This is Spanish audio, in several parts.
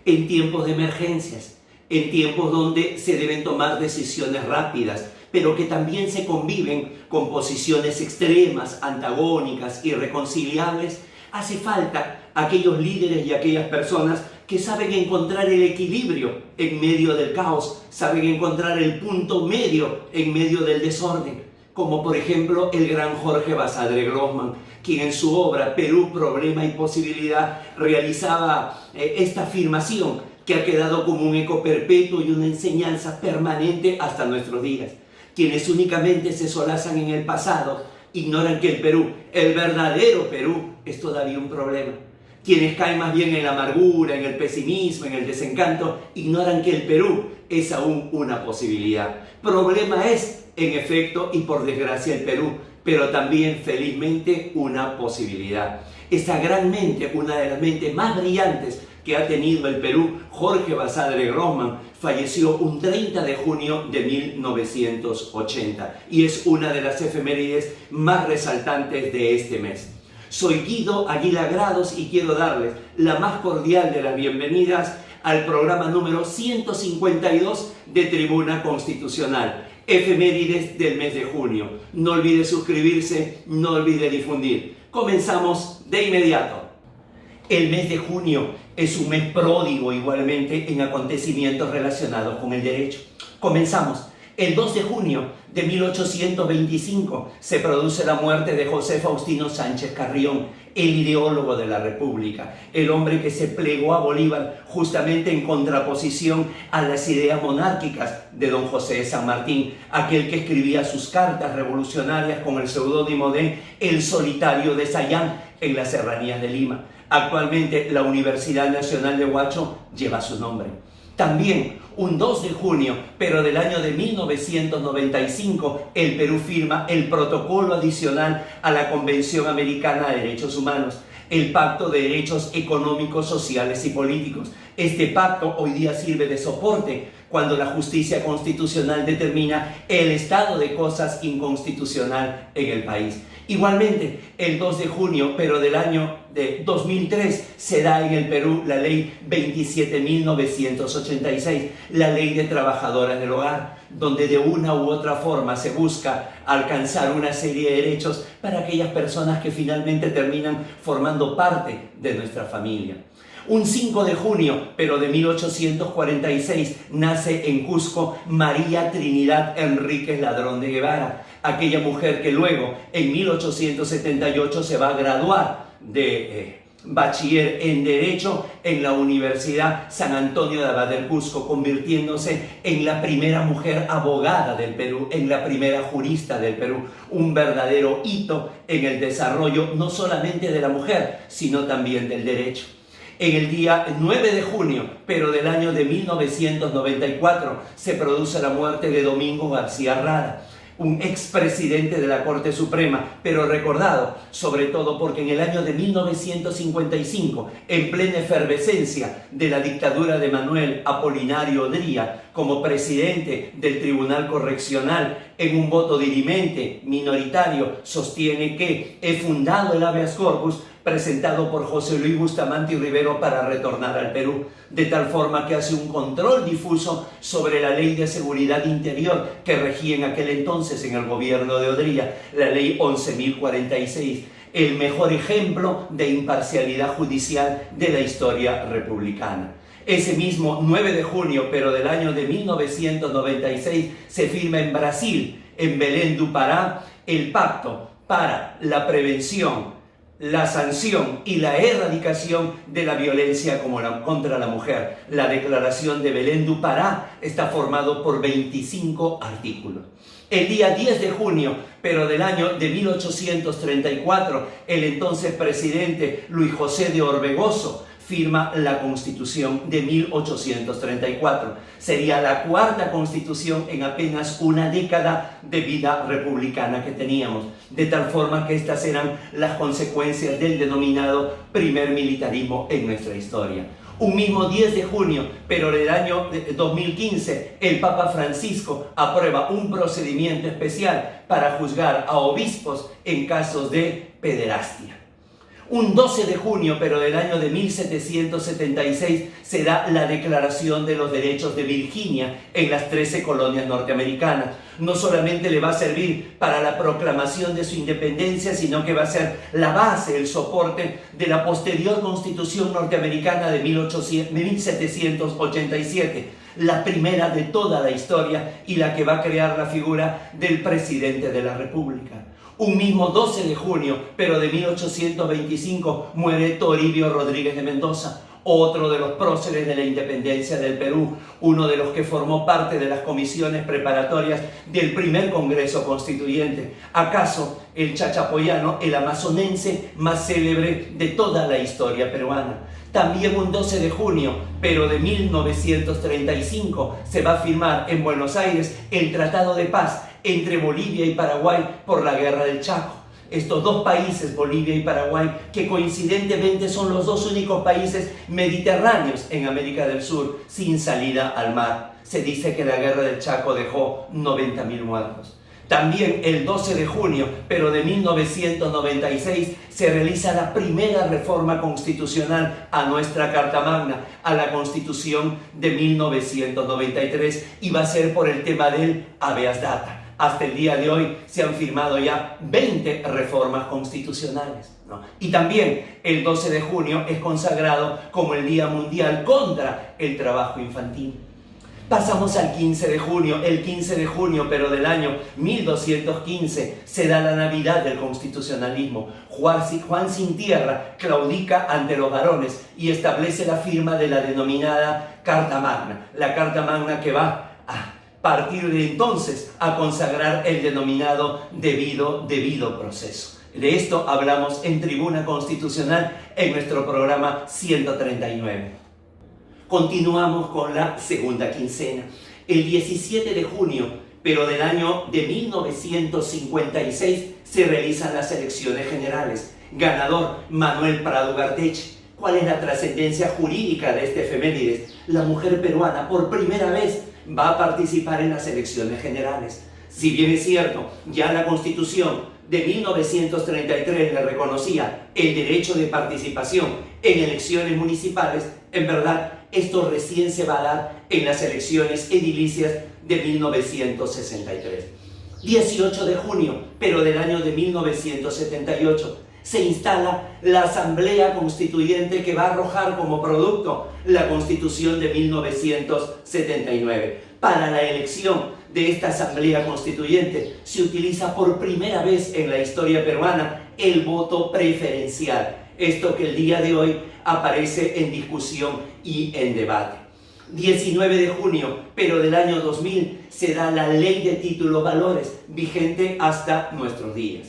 en tiempos de emergencias, en tiempos donde se deben tomar decisiones rápidas, pero que también se conviven con posiciones extremas, antagónicas, irreconciliables. Hace falta aquellos líderes y aquellas personas que saben encontrar el equilibrio en medio del caos, saben encontrar el punto medio en medio del desorden, como por ejemplo el gran Jorge Basadre Grossman, quien en su obra Perú, Problema y Posibilidad realizaba esta afirmación que ha quedado como un eco perpetuo y una enseñanza permanente hasta nuestros días. Quienes únicamente se solazan en el pasado ignoran que el Perú, el verdadero Perú, es todavía un problema. Quienes caen más bien en la amargura, en el pesimismo, en el desencanto, ignoran que el Perú es aún una posibilidad. Problema es, en efecto, y por desgracia, el Perú, pero también, felizmente, una posibilidad. Esta gran mente, una de las mentes más brillantes que ha tenido el Perú, Jorge Basadre Grossman, falleció un 30 de junio de 1980 y es una de las efemérides más resaltantes de este mes. Soy Guido Aguilar Grados y quiero darles la más cordial de las bienvenidas al programa número 152 de Tribuna Constitucional, efemérides del mes de junio. No olvide suscribirse, no olvide difundir. Comenzamos de inmediato. El mes de junio es un mes pródigo igualmente en acontecimientos relacionados con el derecho. Comenzamos. El 2 de junio de 1825 se produce la muerte de José Faustino Sánchez Carrión, el ideólogo de la República, el hombre que se plegó a Bolívar justamente en contraposición a las ideas monárquicas de don José de San Martín, aquel que escribía sus cartas revolucionarias con el seudónimo de El Solitario de Sayán en las serranías de Lima. Actualmente la Universidad Nacional de Huacho lleva su nombre. También un 2 de junio, pero del año de 1995, el Perú firma el protocolo adicional a la Convención Americana de Derechos Humanos, el Pacto de Derechos Económicos, Sociales y Políticos. Este pacto hoy día sirve de soporte cuando la justicia constitucional determina el estado de cosas inconstitucional en el país. Igualmente, el 2 de junio, pero del año de 2003, se da en el Perú la ley 27.986, la ley de trabajadoras del hogar, donde de una u otra forma se busca alcanzar una serie de derechos para aquellas personas que finalmente terminan formando parte de nuestra familia. Un 5 de junio, pero de 1846, nace en Cusco María Trinidad Enríquez Ladrón de Guevara, aquella mujer que luego, en 1878, se va a graduar de bachiller en Derecho en la Universidad San Antonio de Abad del Cusco, convirtiéndose en la primera mujer abogada del Perú, en la primera jurista del Perú, un verdadero hito en el desarrollo no solamente de la mujer, sino también del derecho. En el día 9 de junio, pero del año de 1994, se produce la muerte de Domingo García Rada, un expresidente de la Corte Suprema, pero recordado sobre todo porque en el año de 1955, en plena efervescencia de la dictadura de Manuel Apolinario Odría como presidente del Tribunal Correccional, en un voto dirimente minoritario, sostiene que he fundado el habeas corpus presentado por José Luis Bustamante y Rivero para retornar al Perú, de tal forma que hace un control difuso sobre la ley de seguridad interior que regía en aquel entonces en el gobierno de Odría, la ley 11.046, el mejor ejemplo de imparcialidad judicial de la historia republicana. Ese mismo 9 de junio, pero del año de 1996, se firma en Brasil, en Belém do Pará, el Pacto para la Prevención, la sanción y la erradicación de la violencia contra la mujer. La Declaración de Belém do Pará está formado por 25 artículos. El día 10 de junio, pero del año de 1834, el entonces presidente Luis José de Orbegoso firma la Constitución de 1834. Sería la cuarta Constitución en apenas una década de vida republicana que teníamos, de tal forma que estas eran las consecuencias del denominado primer militarismo en nuestra historia. Un mismo 10 de junio, pero del año 2015, el Papa Francisco aprueba un procedimiento especial para juzgar a obispos en casos de pederastia. Un 12 de junio, pero del año de 1776, se da la Declaración de los Derechos de Virginia en las 13 colonias norteamericanas. No solamente le va a servir para la proclamación de su independencia, sino que va a ser la base, el soporte de la posterior Constitución norteamericana de 1787, la primera de toda la historia y la que va a crear la figura del presidente de la República. Un mismo 12 de junio, pero de 1825, muere Toribio Rodríguez de Mendoza, otro de los próceres de la independencia del Perú, uno de los que formó parte de las comisiones preparatorias del primer Congreso Constituyente. ¿Acaso el chachapoyano, el amazonense más célebre de toda la historia peruana? También un 12 de junio, pero de 1935, se va a firmar en Buenos Aires el Tratado de Paz entre Bolivia y Paraguay por la Guerra del Chaco. Estos dos países, Bolivia y Paraguay, que coincidentemente son los dos únicos países mediterráneos en América del Sur sin salida al mar. Se dice que la Guerra del Chaco dejó 90.000 muertos. También el 12 de junio, pero de 1996, se realiza la primera reforma constitucional a nuestra Carta Magna, a la Constitución de 1993, y va a ser por el tema del habeas data. Hasta el día de hoy se han firmado ya 20 reformas constitucionales, ¿no? Y también el 12 de junio es consagrado como el Día Mundial contra el Trabajo Infantil. Pasamos al 15 de junio. El 15 de junio, pero del año 1215, se da la Navidad del constitucionalismo. Juan Sin Tierra claudica ante los varones y establece la firma de la denominada Carta Magna. La Carta Magna que va a partir de entonces a consagrar el denominado debido proceso. De esto hablamos en Tribuna Constitucional en nuestro programa 139. Continuamos con la segunda quincena. El 17 de junio, pero del año de 1956, se realizan las elecciones generales. Ganador, Manuel Prado Garteche. ¿Cuál es la trascendencia jurídica de este efemérides? La mujer peruana por primera vez va a participar en las elecciones generales. Si bien es cierto, ya la Constitución de 1933 le reconocía el derecho de participación en elecciones municipales, en verdad esto recién se va a dar en las elecciones edilicias de 1963. 18 de junio, pero del año de 1978, se instala la Asamblea Constituyente que va a arrojar como producto la Constitución de 1979. Para la elección de esta Asamblea Constituyente se utiliza por primera vez en la historia peruana el voto preferencial. Esto que el día de hoy aparece en discusión y en debate. 19 de junio, pero del año 2000, se da la Ley de Títulos Valores, vigente hasta nuestros días.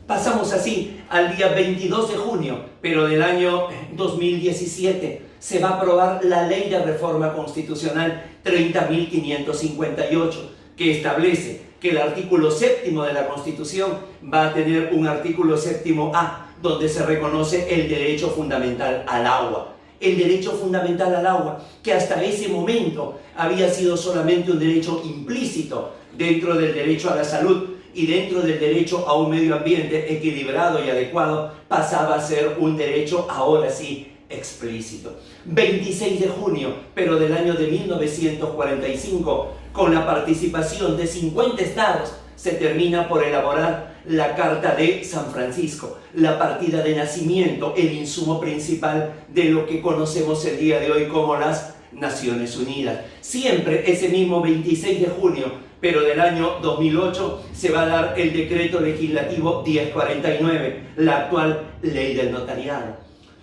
Pasamos así al día 22 de junio, pero del año 2017, se va a aprobar la Ley de Reforma Constitucional 30.558, que establece que el artículo séptimo de la Constitución va a tener un artículo séptimo A, donde se reconoce el derecho fundamental al agua. El derecho fundamental al agua, que hasta ese momento había sido solamente un derecho implícito dentro del derecho a la salud y dentro del derecho a un medio ambiente equilibrado y adecuado, pasaba a ser un derecho ahora sí explícito. 26 de junio, pero del año de 1945, con la participación de 50 estados, se termina por elaborar la Carta de San Francisco, la partida de nacimiento, el insumo principal de lo que conocemos el día de hoy como las Naciones Unidas. Siempre ese mismo 26 de junio, pero del año 2008, se va a dar el decreto legislativo 1049, la actual ley del notariado.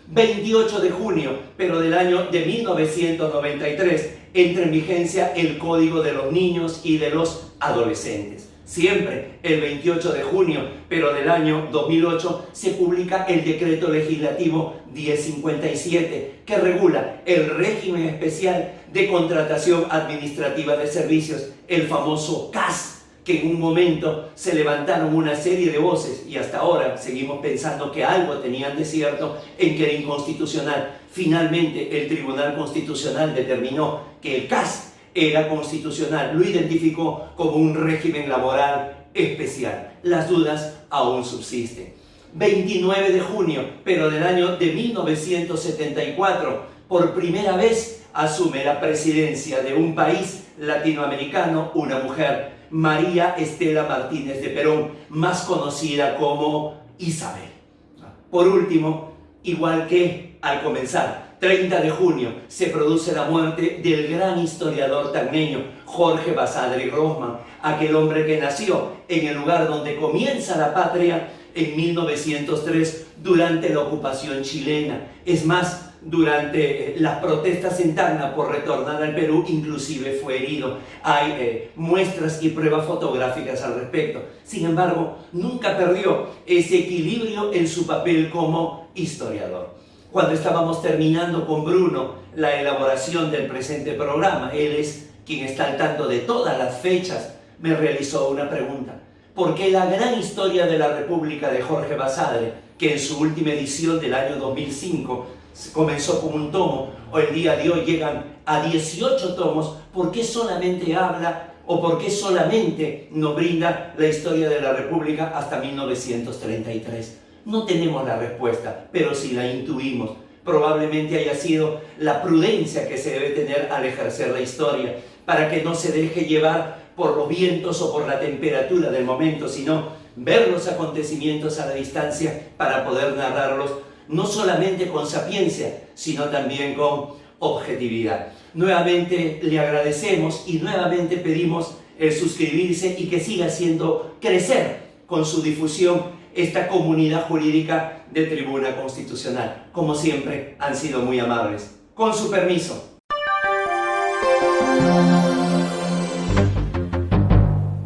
28 de junio, pero del año de 1993, entra en vigencia el Código de los Niños y de los Adolescentes. Siempre el 28 de junio, pero del año 2008, se publica el decreto legislativo 1057, que regula el régimen especial de contratación administrativa de servicios, el famoso CAS, que en un momento se levantaron una serie de voces y hasta ahora seguimos pensando que algo tenían de cierto en que era inconstitucional. Finalmente el Tribunal Constitucional determinó que el CAS era constitucional, lo identificó como un régimen laboral especial. Las dudas aún subsisten. 29 de junio, pero del año de 1974, por primera vez asume la presidencia de un país latinoamericano una mujer, María Estela Martínez de Perón, más conocida como Isabel. Por último, igual que al comenzar, 30 de junio, se produce la muerte del gran historiador tacneño Jorge Basadre Grossman, aquel hombre que nació en el lugar donde comienza la patria en 1903 durante la ocupación chilena. Es más, durante las protestas en Tacna por retornar al Perú, inclusive fue herido. Hay muestras y pruebas fotográficas al respecto. Sin embargo, nunca perdió ese equilibrio en su papel como historiador. Cuando estábamos terminando con Bruno la elaboración del presente programa, él es quien está al tanto de todas las fechas, me realizó una pregunta. ¿Por qué la gran historia de la República de Jorge Basadre, que en su última edición del año 2005 comenzó con un tomo, o el día de hoy llegan a 18 tomos, ¿por qué solamente habla o por qué solamente nos brinda la historia de la República hasta 1933? No tenemos la respuesta, pero sí la intuimos. Probablemente haya sido la prudencia que se debe tener al ejercer la historia, para que no se deje llevar por los vientos o por la temperatura del momento, sino ver los acontecimientos a la distancia para poder narrarlos no solamente con sapiencia, sino también con objetividad. Nuevamente le agradecemos y nuevamente pedimos el suscribirse y que siga haciendo crecer con su difusión esta comunidad jurídica de Tribuna Constitucional. Como siempre, han sido muy amables. Con su permiso.